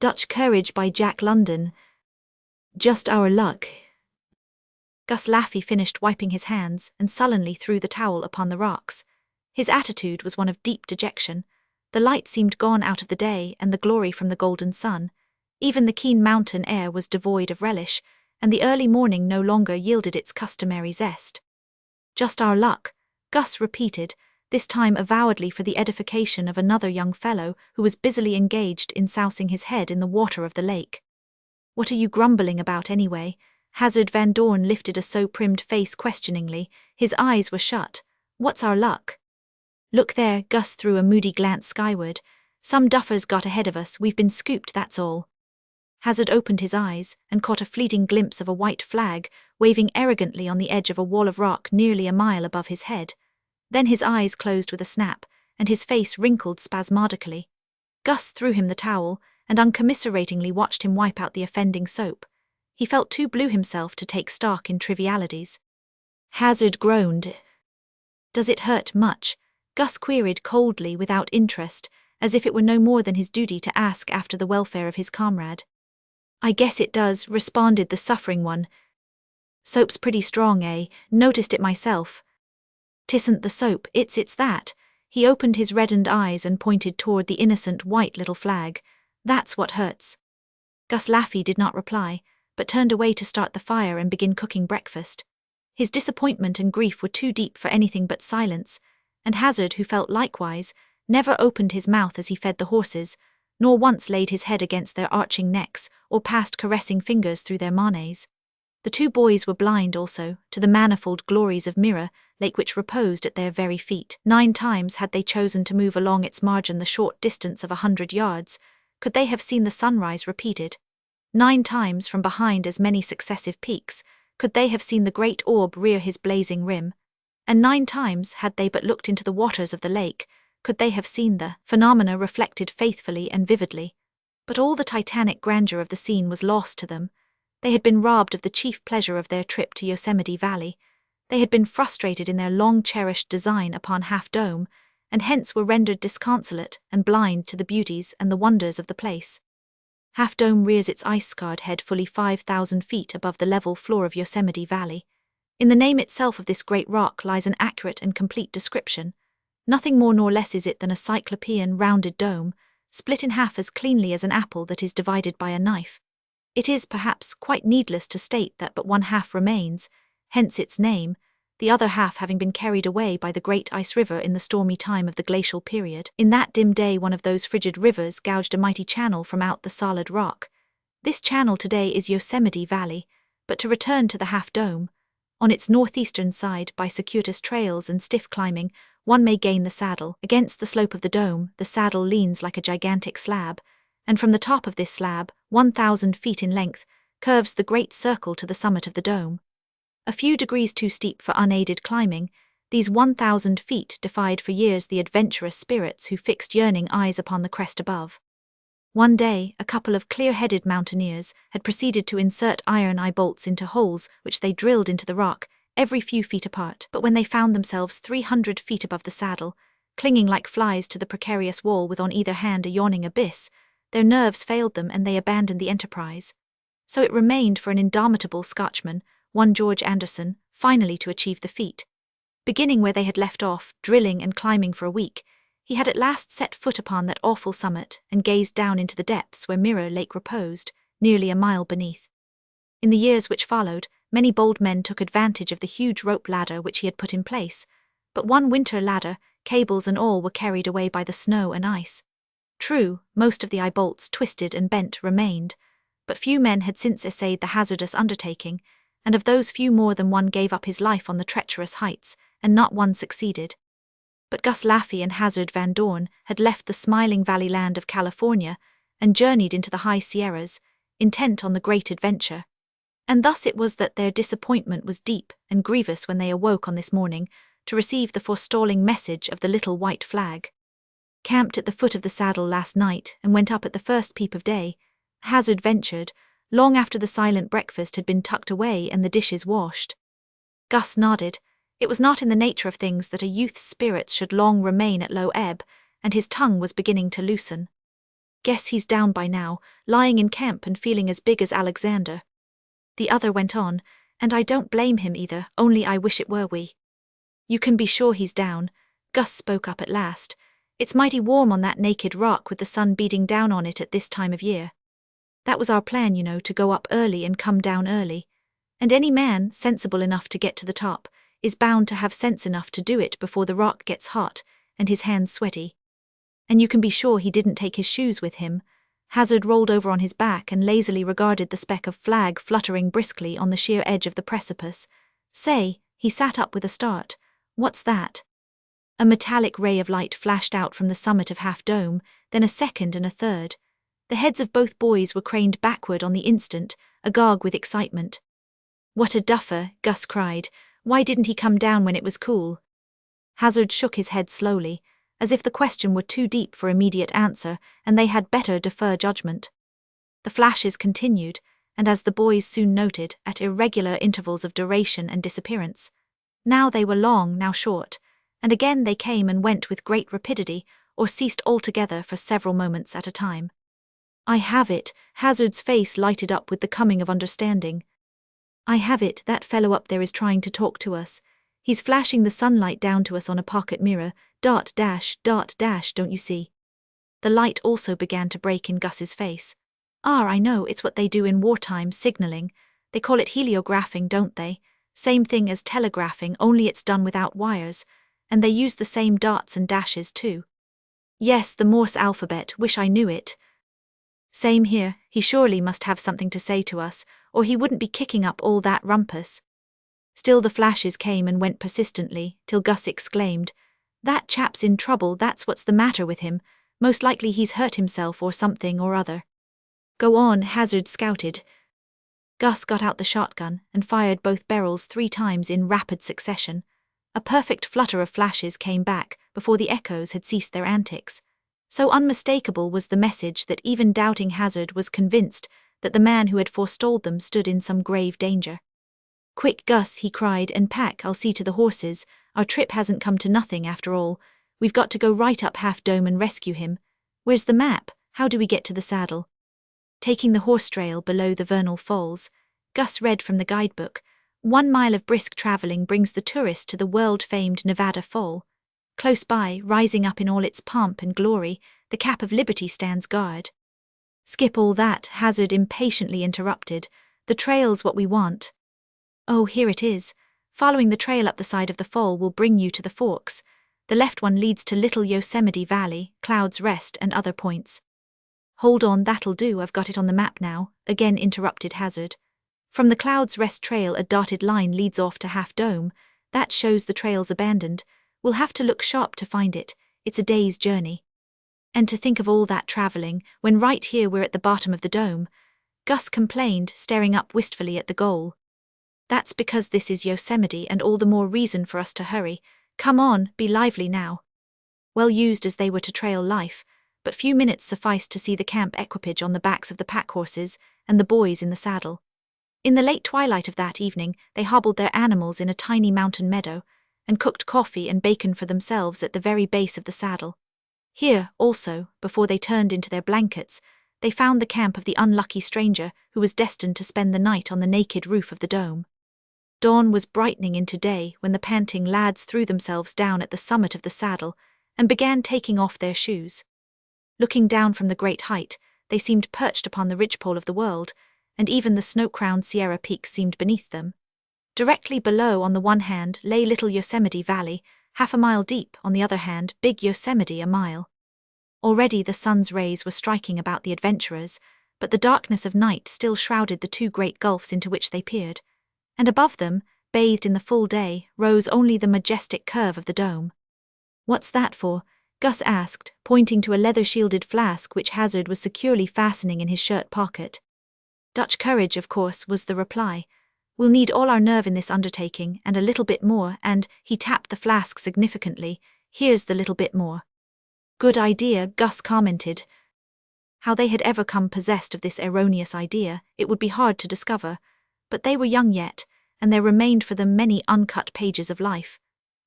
Dutch Courage by Jack London. Just our luck. Gus Laffey finished wiping his hands and sullenly threw the towel upon the rocks. His attitude was one of deep dejection. The light seemed gone out of the day and the glory from the golden sun. Even the keen mountain air was devoid of relish, and the early morning no longer yielded its customary zest. Just our luck, Gus repeated, this time avowedly for the edification of another young fellow who was busily engaged in sousing his head in the water of the lake. What are you grumbling about anyway? Hazard Van Dorn lifted a so-primmed face questioningly. His eyes were shut. What's our luck? Look there, Gus threw a moody glance skyward. Some duffers got ahead of us, we've been scooped, that's all. Hazard opened his eyes and caught a fleeting glimpse of a white flag waving arrogantly on the edge of a wall of rock nearly a mile above his head. Then his eyes closed with a snap, and his face wrinkled spasmodically. Gus threw him the towel, and uncommiseratingly watched him wipe out the offending soap. He felt too blue himself to take stock in trivialities. Hazard groaned. Does it hurt much? Gus queried coldly without interest, as if it were no more than his duty to ask after the welfare of his comrade. I guess it does, responded the suffering one. Soap's pretty strong, eh? Noticed it myself. Tisn't the soap, it's that. He opened his reddened eyes and pointed toward the innocent white little flag. That's what hurts. Gus Laffey did not reply, but turned away to start the fire and begin cooking breakfast. His disappointment and grief were too deep for anything but silence, and Hazard, who felt likewise, never opened his mouth as he fed the horses, nor once laid his head against their arching necks or passed caressing fingers through their manes. The two boys were blind also to the manifold glories of Mirror Lake which reposed at their very feet. 9 times had they chosen to move along its margin the short distance of 100 yards, could they have seen the sunrise repeated. 9 times from behind as many successive peaks, could they have seen the great orb rear his blazing rim. And 9 times had they but looked into the waters of the lake, could they have seen the phenomena reflected faithfully and vividly. But all the titanic grandeur of the scene was lost to them. They had been robbed of the chief pleasure of their trip to Yosemite Valley. They had been frustrated in their long-cherished design upon Half Dome, and hence were rendered disconsolate and blind to the beauties and the wonders of the place. Half Dome rears its ice-scarred head fully 5,000 feet above the level floor of Yosemite Valley. In the name itself of this great rock lies an accurate and complete description. Nothing more nor less is it than a cyclopean rounded dome, split in half as cleanly as an apple that is divided by a knife. It is, perhaps, quite needless to state that but one half remains, hence its name, the other half having been carried away by the great ice river in the stormy time of the glacial period. In that dim day one of those frigid rivers gouged a mighty channel from out the solid rock. This channel today is Yosemite Valley, but to return to the Half Dome, on its northeastern side by circuitous trails and stiff climbing, one may gain the saddle. Against the slope of the dome, the saddle leans like a gigantic slab, and from the top of this slab, 1,000 feet in length, curves the great circle to the summit of the dome. A few degrees too steep for unaided climbing, these 1,000 feet defied for years the adventurous spirits who fixed yearning eyes upon the crest above. One day, a couple of clear-headed mountaineers had proceeded to insert iron eye bolts into holes which they drilled into the rock, every few feet apart. But when they found themselves 300 feet above the saddle, clinging like flies to the precarious wall with on either hand a yawning abyss, their nerves failed them and they abandoned the enterprise. So it remained for an indomitable Scotchman, one George Anderson, finally to achieve the feat. Beginning where they had left off, drilling and climbing for a week, he had at last set foot upon that awful summit and gazed down into the depths where Mirror Lake reposed, nearly a mile beneath. In the years which followed, many bold men took advantage of the huge rope ladder which he had put in place, but one winter ladder, cables and all were carried away by the snow and ice. True, most of the eye bolts, twisted and bent, remained, but few men had since essayed the hazardous undertaking, and of those few more than one gave up his life on the treacherous heights, and not one succeeded. But Gus Laffey and Hazard Van Dorn had left the smiling valley land of California and journeyed into the high Sierras, intent on the great adventure. And thus it was that their disappointment was deep and grievous when they awoke on this morning to receive the forestalling message of the little white flag. Camped at the foot of the saddle last night and went up at the first peep of day, Hazard ventured, long after the silent breakfast had been tucked away and the dishes washed. Gus nodded. It was not in the nature of things that a youth's spirits should long remain at low ebb, and his tongue was beginning to loosen. Guess he's down by now, lying in camp and feeling as big as Alexander. The other went on, and I don't blame him either, only I wish it were we. You can be sure he's down, Gus spoke up at last. It's mighty warm on that naked rock with the sun beating down on it at this time of year. That was our plan, you know, to go up early and come down early. And any man, sensible enough to get to the top, is bound to have sense enough to do it before the rock gets hot, and his hands sweaty. And you can be sure he didn't take his shoes with him. Hazard rolled over on his back and lazily regarded the speck of flag fluttering briskly on the sheer edge of the precipice. Say, he sat up with a start. What's that? A metallic ray of light flashed out from the summit of Half Dome, then a second and a third. The heads of both boys were craned backward on the instant, agog with excitement. What a duffer, Gus cried. Why didn't he come down when it was cool? Hazard shook his head slowly, as if the question were too deep for immediate answer, and they had better defer judgment. The flashes continued, and as the boys soon noted, at irregular intervals of duration and disappearance. Now they were long, now short, and again they came and went with great rapidity, or ceased altogether for several moments at a time. I have it, Hazard's face lighted up with the coming of understanding. I have it, that fellow up there is trying to talk to us. He's flashing the sunlight down to us on a pocket mirror, dot dash, don't you see? The light also began to break in Gus's face. I know, it's what they do in wartime, signaling. They call it heliographing, don't they? Same thing as telegraphing, only it's done without wires, and they use the same dots and dashes too. Yes, the Morse alphabet, wish I knew it. Same here, he surely must have something to say to us, or he wouldn't be kicking up all that rumpus. Still the flashes came and went persistently, till Gus exclaimed, That chap's in trouble, that's what's the matter with him. Most likely he's hurt himself or something or other. Go on, Hazard scouted. Gus got out the shotgun and fired both barrels 3 times in rapid succession. A perfect flutter of flashes came back before the echoes had ceased their antics. So unmistakable was the message that even doubting Hazard was convinced that the man who had forestalled them stood in some grave danger. Quick, Gus, he cried, and pack, I'll see to the horses. Our trip hasn't come to nothing after all. We've got to go right up Half Dome and rescue him. Where's the map? How do we get to the saddle? Taking the horse trail below the vernal falls, Gus read from the guidebook. 1 mile of brisk traveling brings the tourist to the world-famed Nevada Fall. Close by, rising up in all its pomp and glory, the Cap of Liberty stands guard. Skip all that, Hazard impatiently interrupted. The trail's what we want. Oh, here it is. Following the trail up the side of the fall will bring you to the forks. The left one leads to Little Yosemite Valley, Cloud's Rest, and other points. Hold on, that'll do, I've got it on the map now, again interrupted Hazard. From the Cloud's Rest trail a dotted line leads off to Half Dome. That shows the trail's abandoned. We'll have to look sharp to find it. It's a day's journey. And to think of all that traveling, when right here we're at the bottom of the dome, Gus complained, staring up wistfully at the goal. That's because this is Yosemite and all the more reason for us to hurry. Come on, be lively now. Well used as they were to trail life, but few minutes sufficed to see the camp equipage on the backs of the pack horses and the boys in the saddle. In the late twilight of that evening, they hobbled their animals in a tiny mountain meadow, and cooked coffee and bacon for themselves at the very base of the saddle. Here, also, before they turned into their blankets, they found the camp of the unlucky stranger who was destined to spend the night on the naked roof of the dome. Dawn was brightening into day when the panting lads threw themselves down at the summit of the saddle and began taking off their shoes. Looking down from the great height, they seemed perched upon the ridgepole of the world, and even the snow-crowned Sierra peaks seemed beneath them. Directly below, on the one hand, lay Little Yosemite Valley, 1/2 a mile deep, on the other hand, Big Yosemite a mile. Already the sun's rays were striking about the adventurers, but the darkness of night still shrouded the 2 great gulfs into which they peered, and above them, bathed in the full day, rose only the majestic curve of the dome. What's that for? Gus asked, pointing to a leather-shielded flask which Hazard was securely fastening in his shirt pocket. Dutch courage, of course, was the reply. We'll need all our nerve in this undertaking, and a little bit more, and, he tapped the flask significantly, here's the little bit more. Good idea, Gus commented. How they had ever come possessed of this erroneous idea, it would be hard to discover, but they were young yet, and there remained for them many uncut pages of life.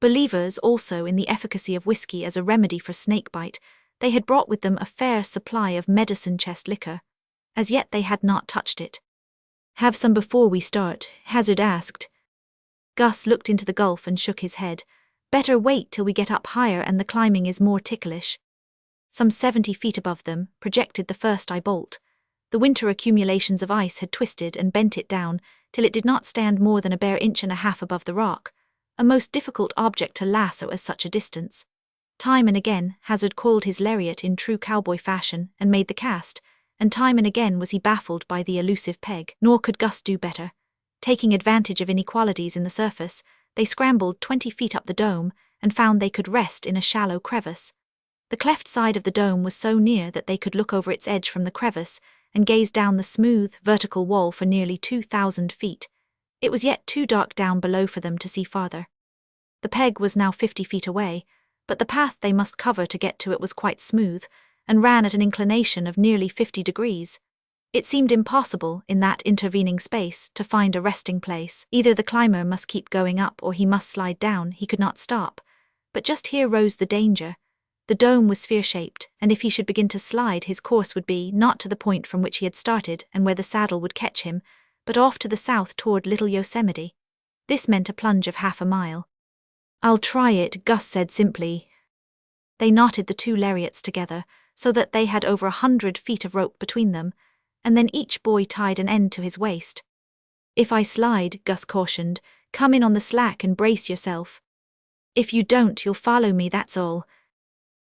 Believers also in the efficacy of whiskey as a remedy for snakebite, They had brought with them a fair supply of medicine chest liquor. As yet they had not touched it. "Have some before we start?" Hazard asked. Gus looked into the gulf and shook his head. "Better wait till we get up higher and the climbing is more ticklish." Some 70 feet above them projected the first eye bolt. The winter accumulations of ice had twisted and bent it down till it did not stand more than a bare inch and a half above the rock, a most difficult object to lasso at such a distance. Time and again Hazard coiled his lariat in true cowboy fashion and made the cast, and time and again was he baffled by the elusive peg. Nor could Gus do better. Taking advantage of inequalities in the surface, they scrambled 20 feet up the dome and found they could rest in a shallow crevice. The cleft side of the dome was so near that they could look over its edge from the crevice and gaze down the smooth, vertical wall for nearly 2,000 feet. It was yet too dark down below for them to see farther. The peg was now 50 feet away, but the path they must cover to get to it was quite smooth, and ran at an inclination of nearly 50 degrees. It seemed impossible, in that intervening space, to find a resting place. Either the climber must keep going up or he must slide down, he could not stop. But just here rose the danger. The dome was sphere-shaped, and if he should begin to slide, his course would be not to the point from which he had started and where the saddle would catch him, but off to the south toward Little Yosemite. This meant a plunge of half a mile. "I'll try it," Gus said simply. They knotted the two lariats together, so that they had over 100 feet of rope between them, and then each boy tied an end to his waist. "If I slide," Gus cautioned, "come in on the slack and brace yourself. If you don't, you'll follow me, that's all."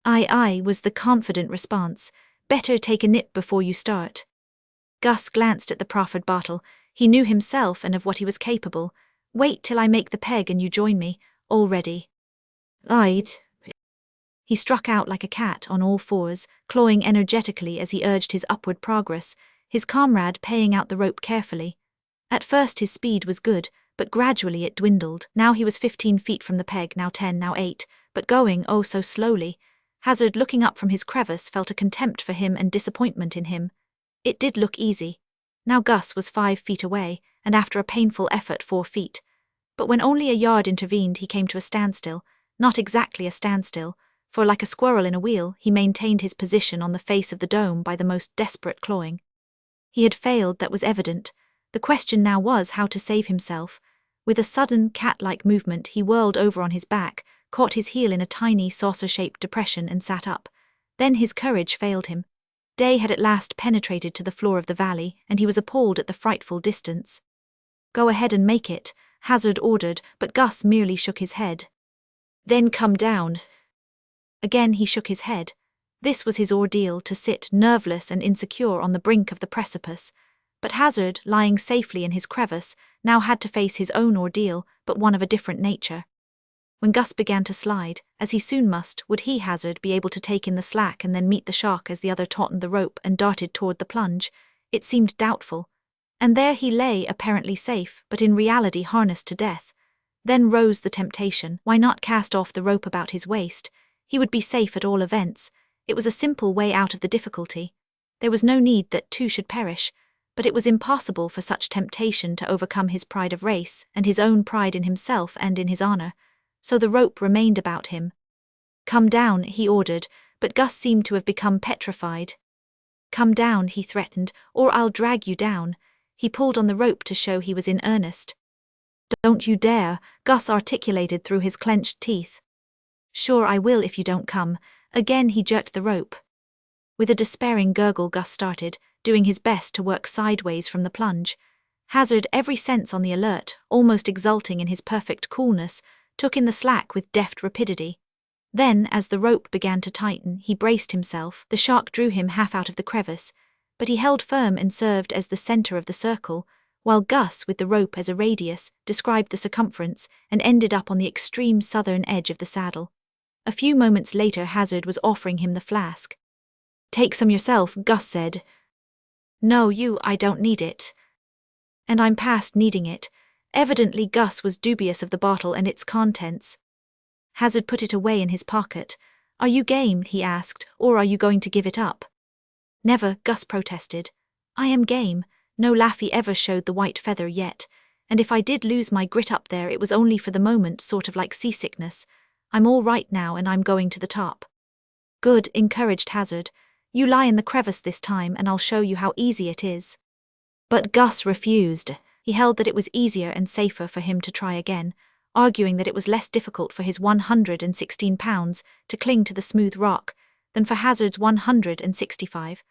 "Aye," was the confident response. "Better take a nip before you start." Gus glanced at the proffered bottle. He knew himself and of what he was capable. "Wait till I make the peg and you join me, all ready." "Aye." He struck out like a cat on all fours, clawing energetically as he urged his upward progress, his comrade paying out the rope carefully. At first his speed was good, but gradually it dwindled. Now he was 15 feet from the peg, now 10, now 8, but going oh so slowly. Hazard, looking up from his crevice, felt a contempt for him and disappointment in him. It did look easy. Now Gus was 5 feet away, and after a painful effort 4 feet. But when only a yard intervened, he came to a standstill, not exactly a standstill, for like a squirrel in a wheel, he maintained his position on the face of the dome by the most desperate clawing. He had failed, that was evident. The question now was how to save himself. With a sudden, cat-like movement, he whirled over on his back, caught his heel in a tiny, saucer-shaped depression and sat up. Then his courage failed him. Day had at last penetrated to the floor of the valley, and he was appalled at the frightful distance. "Go ahead and make it," Hazard ordered, but Gus merely shook his head. "Then come down." Again he shook his head. This was his ordeal, to sit, nerveless and insecure, on the brink of the precipice. But Hazard, lying safely in his crevice, now had to face his own ordeal, but one of a different nature. When Gus began to slide, as he soon must, would he, Hazard, be able to take in the slack and then meet the shock as the other tautened the rope and darted toward the plunge? It seemed doubtful. And there he lay, apparently safe, but in reality harnessed to death. Then rose the temptation. Why not cast off the rope about his waist? He would be safe at all events. It was a simple way out of the difficulty. There was no need that two should perish, but it was impossible for such temptation to overcome his pride of race and his own pride in himself and in his honor. So the rope remained about him. "Come down," he ordered, but Gus seemed to have become petrified. "Come down," he threatened, "or I'll drag you down." He pulled on the rope to show he was in earnest. "Don't you dare," Gus articulated through his clenched teeth. "Sure I will if you don't come." Again he jerked the rope. With a despairing gurgle, Gus started, doing his best to work sideways from the plunge. Hazard, every sense on the alert, almost exulting in his perfect coolness, took in the slack with deft rapidity. Then, as the rope began to tighten, he braced himself. The shock drew him half out of the crevice, but he held firm and served as the center of the circle, while Gus, with the rope as a radius, described the circumference and ended up on the extreme southern edge of the saddle. A few moments later, Hazard was offering him the flask. "Take some yourself," Gus said. "No, I don't need it." "And I'm past needing it." Evidently Gus was dubious of the bottle and its contents. Hazard put it away in his pocket. "Are you game?" he asked, "or are you going to give it up?" "Never," Gus protested. "I am game. No Laffy ever showed the white feather yet, and if I did lose my grit up there, it was only for the moment, sort of like seasickness. I'm all right now and I'm going to the top." Good, encouraged Hazard. You lie in the crevice this time and I'll show you how easy it is. But Gus refused. He held that it was easier and safer for him to try again, arguing that it was less difficult for his 116 pounds to cling to the smooth rock than for Hazard's 165.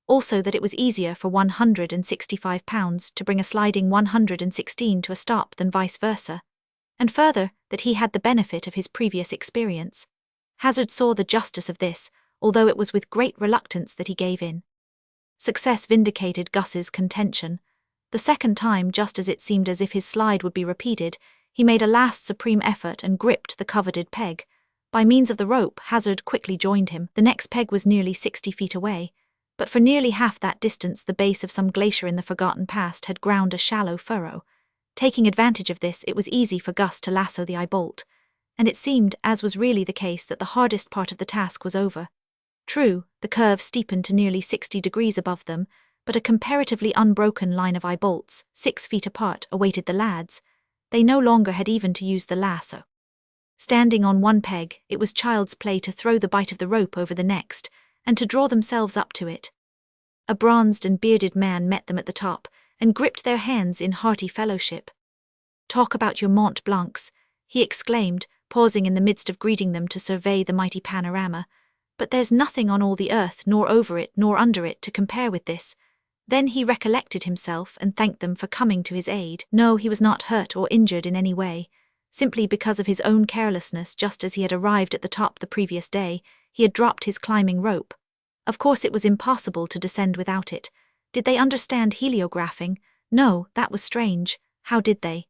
Also that it was easier for 165 pounds to bring a sliding 116 to a stop than vice versa. And further, that he had the benefit of his previous experience. Hazard saw the justice of this, although it was with great reluctance that he gave in. Success vindicated Gus's contention. The second time, just as it seemed as if his slide would be repeated, he made a last supreme effort and gripped the coveted peg. By means of the rope, Hazard quickly joined him. The next peg was nearly 60 feet away, but for nearly half that distance the base of some glacier in the forgotten past had ground a shallow furrow. Taking advantage of this, it was easy for Gus to lasso the eye bolt, and it seemed, as was really the case, that the hardest part of the task was over. True, the curve steepened to nearly 60 degrees above them, but a comparatively unbroken line of eye bolts, 6 feet apart, awaited the lads. They no longer had even to use the lasso. Standing on one peg, it was child's play to throw the bight of the rope over the next, and to draw themselves up to it. A bronzed and bearded man met them at the top, and gripped their hands in hearty fellowship. "Talk about your Mont Blancs," he exclaimed, pausing in the midst of greeting them to survey the mighty panorama. "But there's nothing on all the earth, nor over it, nor under it, to compare with this." Then he recollected himself and thanked them for coming to his aid. No, he was not hurt or injured in any way. Simply because of his own carelessness, just as he had arrived at the top the previous day, he had dropped his climbing rope. Of course it was impossible to descend without it. Did they understand heliographing? No, that was strange. How did they?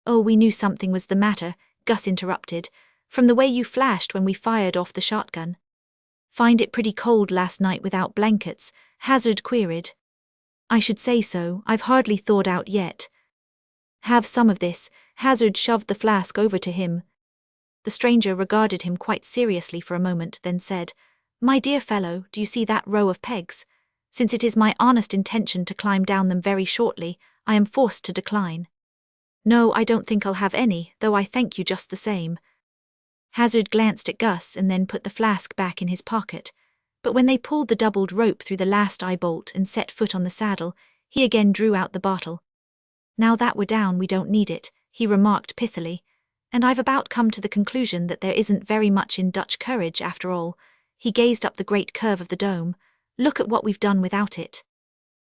"Oh, we knew something was the matter," Gus interrupted, "from the way you flashed when we fired off the shotgun." "Find it pretty cold last night without blankets?" Hazard queried. "I should say so. I've hardly thawed out yet." "Have some of this." Hazard shoved the flask over to him. The stranger regarded him quite seriously for a moment, then said, "My dear fellow, do you see that row of pegs? Since it is my honest intention to climb down them very shortly, I am forced to decline." "No, I don't think I'll have any, though I thank you just the same." Hazard glanced at Gus and then put the flask back in his pocket. But when they pulled the doubled rope through the last eye bolt and set foot on the saddle, he again drew out the bottle. "Now that we're down, we don't need it," he remarked pithily. "And I've about come to the conclusion that there isn't very much in Dutch courage after all." He gazed up the great curve of the dome. "Look at what we've done without it."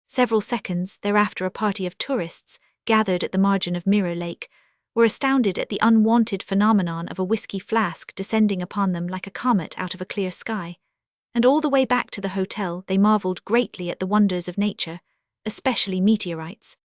Several seconds thereafter a party of tourists, gathered at the margin of Mirror Lake, were astounded at the unwanted phenomenon of a whiskey flask descending upon them like a comet out of a clear sky. And all the way back to the hotel they marveled greatly at the wonders of nature, especially meteorites.